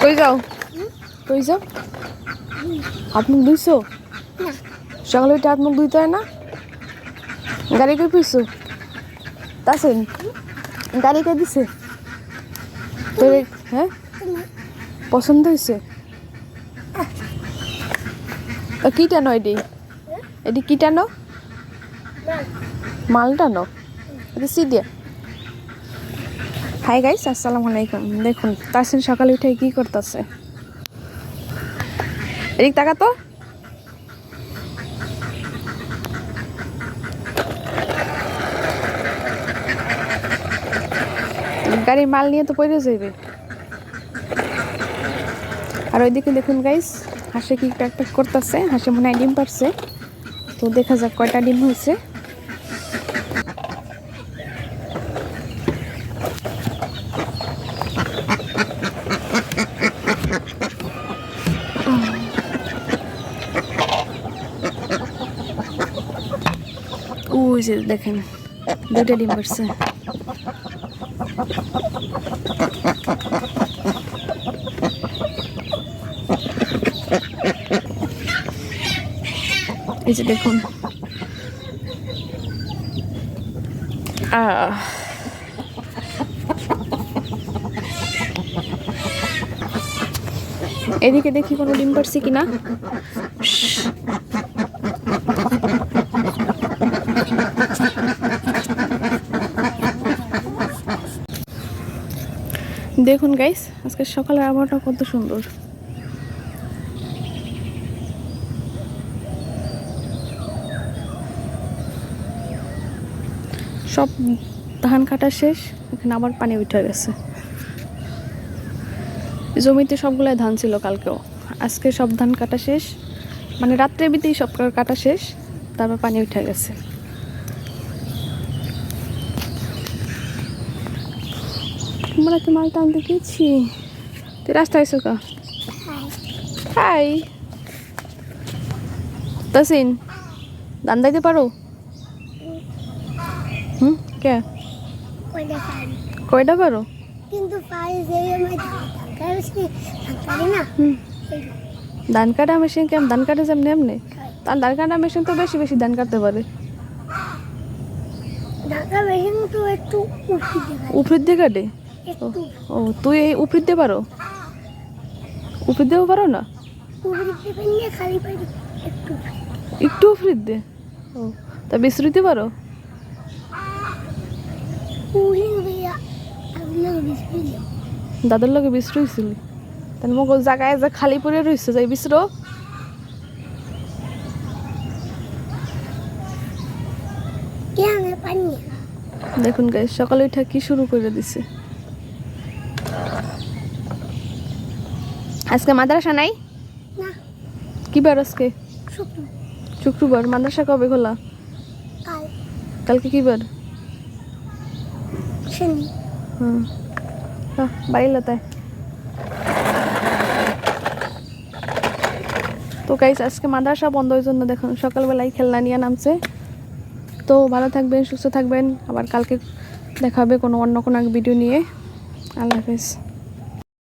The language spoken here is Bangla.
কই যাও কই যাও হাত মুখ ধুইছো সকালে উঠে হাত মুখ ধুইতে হয় না গাড়ি কই পিছু তাসেন গাড়ি কে দিছে তোর হ্যাঁ পছন্দ হয়েছে কিটা নয় এটি কিটা নো মালটা নো সি দিয়া হাই গাইস আসসালামু আলাইকুম দেখুন তাসিন সকালে উঠে কি করতেছে এদিক তাকা তো গাড়ির মাল নিয়ে তো পড়ে যাবে আর ওইদিকে দেখুন গাইস হাঁসে কি একটা করতেছে হাঁসে মনে হয় ডিম পারছে তো দেখা যাক কয়টা ডিম হয়েছে ওই যে দেখেন দুইটা ডিম পারছে এই যে দেখুন এদিকে দেখি কোনো ডিম পারছে কিনা দেখুন গাইস আজকে সকালের আবহাওয়াটা কত সুন্দর সব ধান কাটা শেষ এখানে আবার পানি উঠে গেছে জমিতে সবগুলাই ধান ছিল কালকেও আজকে সব ধান কাটা শেষ মানে রাত্রে বিতেই সব কাটা শেষ তারপর পানি উঠে গেছে আমরা তো মালটা আনতে গেছি তুই রাস্তায় এসো কা হাই তাসিন ধান দাইতে পারো কে কয়টা পারো কিন্তু ধান কাটা মেশিন কেমন ধান কাটে যেমনি এমনি তার ধান কাটা মেশিন তো বেশি বেশি ধান কাটতে পারে উপরের দিয়ে কাটে ও তুই এই উপরের দিয়ে পারো উপরের দিয়েও পারো না একটু উপরের দিয়ে ও তা বিশ্রুতি পারো দাদার লগে বিশ্র হয়েছিলি তাহলে মোক জায়গায় যে খালি পরে রয়েছে যাই বিশ্র দেখুন গাইস সকালে উঠে কি শুরু করে দিছে আজকে মাদ্রাসা নাই কি বার আজকে শুক্রবার মাদ্রাসা কবে খোলা কালকে কি বার বাড়ি লতায় তো গাইস আজকে মাদ্রাসা বন্ধ হওয়ার জন্য দেখুন সকালবেলায় খেলনা নিয়ে নামছে তো ভালো থাকবেন সুস্থ থাকবেন আবার কালকে দেখা হবে কোনো অন্য কোনো ভিডিও নিয়ে আল্লাহ হাফেজ